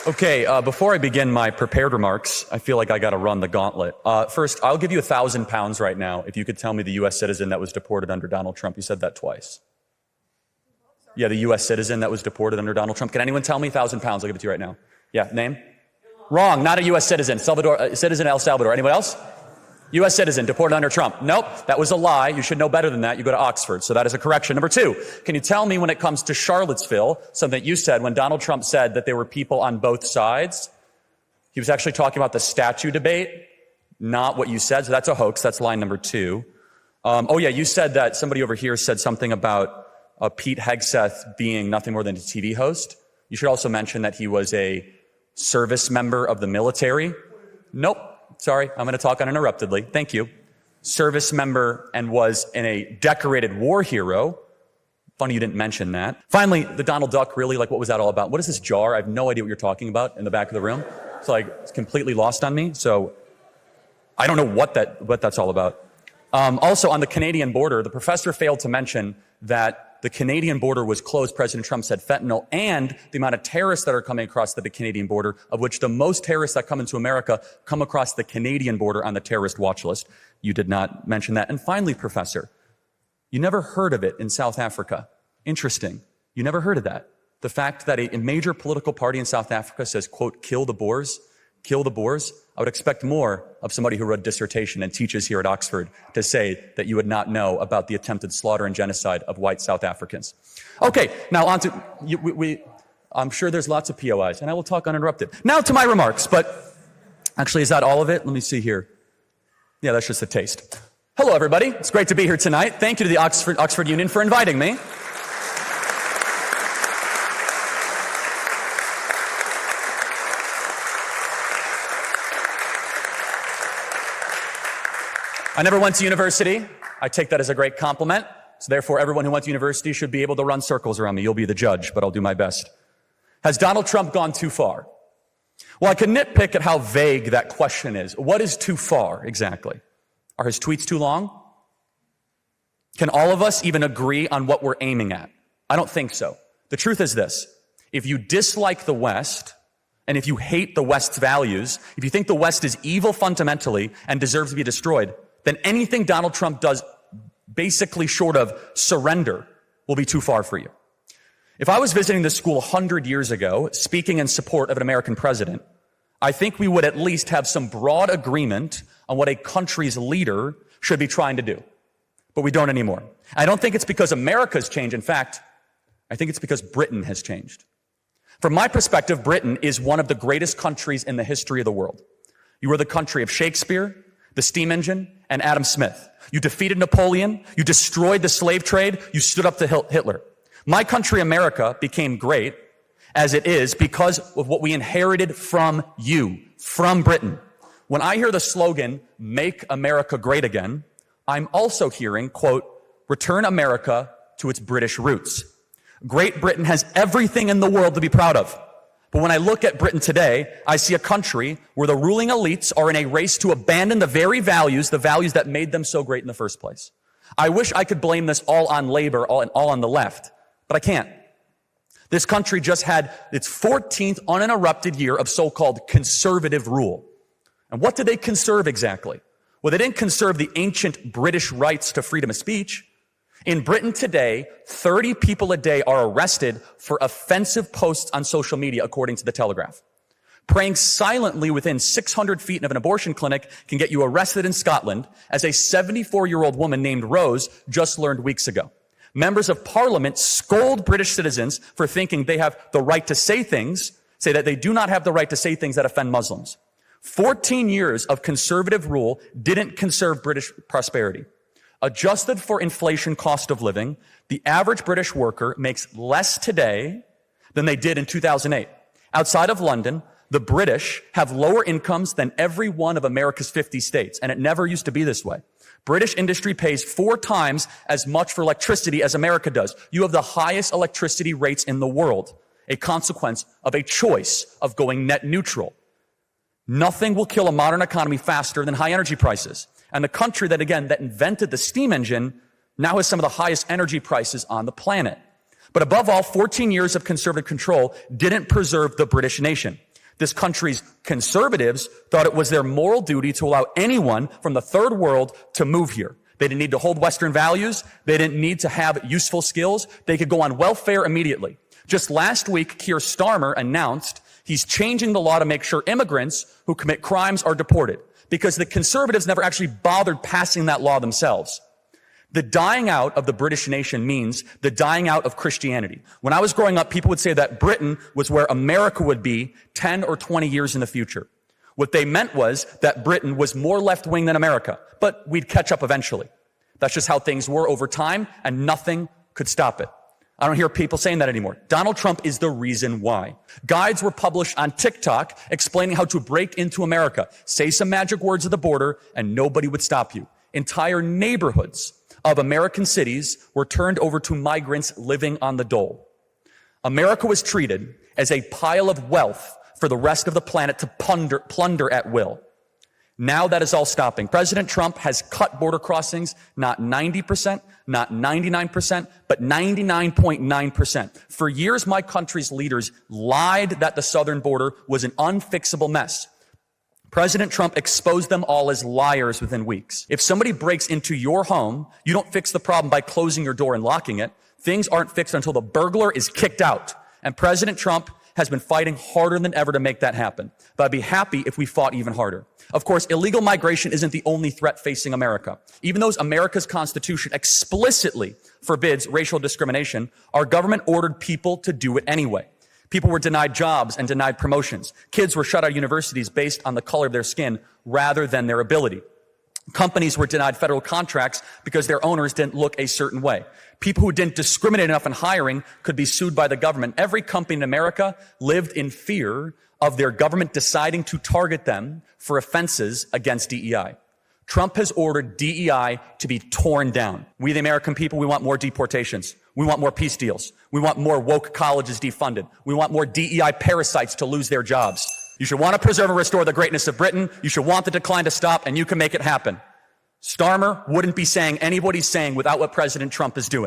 Okay, before I begin my prepared remarks, I feel like I got to run the gauntlet. First, I'll give you £1,000 right now if you could tell me the U.S. citizen that was deported under Donald Trump. You said that twice. Yeah, the U.S. citizen that was deported under Donald Trump. Can anyone tell me? £1,000. I'll give it to you right now. Yeah, name? Wrong, not a U.S. citizen. Citizen El Salvador. Anyone else? U.S. citizen deported under Trump. Nope, that was a lie. You should know better than that. You go to Oxford. So that is a correction. Number two, can you tell me when it comes to Charlottesville, something that you said when Donald Trump said that there were people on both sides? He was actually talking about the statue debate, not what you said. So that's a hoax. That's line number two. You said that somebody over here said something about Pete Hegseth being nothing more than a TV host. You should also mention that he was a service member of the military. Nope. Sorry, I'm going to talk uninterruptedly. Thank you. Service member and was a decorated war hero. Funny you didn't mention that. Finally, the Donald Duck, really, what was that all about? What is this jar? I have no idea what you're talking about in the back of the room. It's completely lost on me. So I don't know what that's all about. Also, on the Canadian border, the professor failed to mention that the Canadian border was closed. President Trump said fentanyl, and the amount of terrorists that are coming across the Canadian border, of which the most terrorists that come into America come across the Canadian border on the terrorist watch list. You did not mention that. And finally, professor, you never heard of it in South Africa. Interesting. You never heard of that. The fact that a major political party in South Africa says, quote, kill the Boers. I would expect more of somebody who wrote a dissertation and teaches here at Oxford to say that you would not know about the attempted slaughter and genocide of white South Africans. Okay, now on to, I'm sure there's lots of POIs, and I will talk uninterrupted. Now to my remarks, but actually, is that all of it? Let me see here. Yeah, that's just a taste. Hello, everybody. It's great to be here tonight. Thank you to the Oxford Union for inviting me. I never went to university. I take that as a great compliment. So therefore, everyone who went to university should be able to run circles around me. You'll be the judge, but I'll do my best. Has Donald Trump gone too far? Well, I can nitpick at how vague that question is. What is too far exactly? Are his tweets too long? Can all of us even agree on what we're aiming at? I don't think so. The truth is this. If you dislike the West, and if you hate the West's values, if you think the West is evil fundamentally and deserves to be destroyed, then anything Donald Trump does basically short of surrender will be too far for you. If I was visiting this school 100 years ago, speaking in support of an American president, I think we would at least have some broad agreement on what a country's leader should be trying to do. But we don't anymore. I don't think it's because America's changed. In fact, I think it's because Britain has changed. From my perspective, Britain is one of the greatest countries in the history of the world. You were the country of Shakespeare, the steam engine, and Adam Smith. You defeated Napoleon. You destroyed the slave trade. You stood up to Hitler. My country, America, became great as it is because of what we inherited from you, from Britain. When I hear the slogan, "Make America Great Again," I'm also hearing, quote, "Return America to its British roots." Great Britain has everything in the world to be proud of. But when I look at Britain today, I see a country where the ruling elites are in a race to abandon the very values, the values that made them so great in the first place. I wish I could blame this all on labor, all on the left, but I can't. This country just had its 14th uninterrupted year of so-called conservative rule. And what did they conserve exactly? Well, they didn't conserve the ancient British rights to freedom of speech. In Britain today, 30 people a day are arrested for offensive posts on social media, according to the Telegraph. Praying silently within 600 feet of an abortion clinic can get you arrested in Scotland, as a 74-year-old woman named Rose just learned weeks ago. Members of Parliament scold British citizens for thinking they have the right to say that they do not have the right to say things that offend Muslims. 14 years of conservative rule didn't conserve British prosperity. Adjusted for inflation cost of living, the average British worker makes less today than they did in 2008. Outside of London, the British have lower incomes than every one of America's 50 states, and it never used to be this way. British industry pays 4 times as much for electricity as America does. You have the highest electricity rates in the world, a consequence of a choice of going net neutral. Nothing will kill a modern economy faster than high energy prices. And the country that invented the steam engine now has some of the highest energy prices on the planet. But above all, 14 years of conservative control didn't preserve the British nation. This country's conservatives thought it was their moral duty to allow anyone from the third world to move here. They didn't need to hold Western values. They didn't need to have useful skills. They could go on welfare immediately. Just last week, Keir Starmer announced he's changing the law to make sure immigrants who commit crimes are deported, because the conservatives never actually bothered passing that law themselves. The dying out of the British nation means the dying out of Christianity. When I was growing up, people would say that Britain was where America would be 10 or 20 years in the future. What they meant was that Britain was more left-wing than America, but we'd catch up eventually. That's just how things were over time, and nothing could stop it. I don't hear people saying that anymore. Donald Trump is the reason why. Guides were published on TikTok explaining how to break into America. Say some magic words at the border, and nobody would stop you. Entire neighborhoods of American cities were turned over to migrants living on the dole. America was treated as a pile of wealth for the rest of the planet to plunder at will. Now that is all stopping. President Trump has cut border crossings, not 90%, not 99%, but 99.9%. For years, my country's leaders lied that the southern border was an unfixable mess. President Trump exposed them all as liars within weeks. If somebody breaks into your home, you don't fix the problem by closing your door and locking it. Things aren't fixed until the burglar is kicked out. And President Trump has been fighting harder than ever to make that happen. But I'd be happy if we fought even harder. Of course, illegal migration isn't the only threat facing America. Even though America's Constitution explicitly forbids racial discrimination, our government ordered people to do it anyway. People were denied jobs and denied promotions. Kids were shut out of universities based on the color of their skin rather than their ability. Companies were denied federal contracts because their owners didn't look a certain way. People who didn't discriminate enough in hiring could be sued by the government. Every company in America lived in fear of their government deciding to target them for offenses against DEI. Trump has ordered DEI to be torn down. We, the American people, we want more deportations. We want more peace deals. We want more woke colleges defunded. We want more DEI parasites to lose their jobs. You should want to preserve and restore the greatness of Britain. You should want the decline to stop, and you can make it happen. Starmer wouldn't be saying anybody's saying without what President Trump is doing.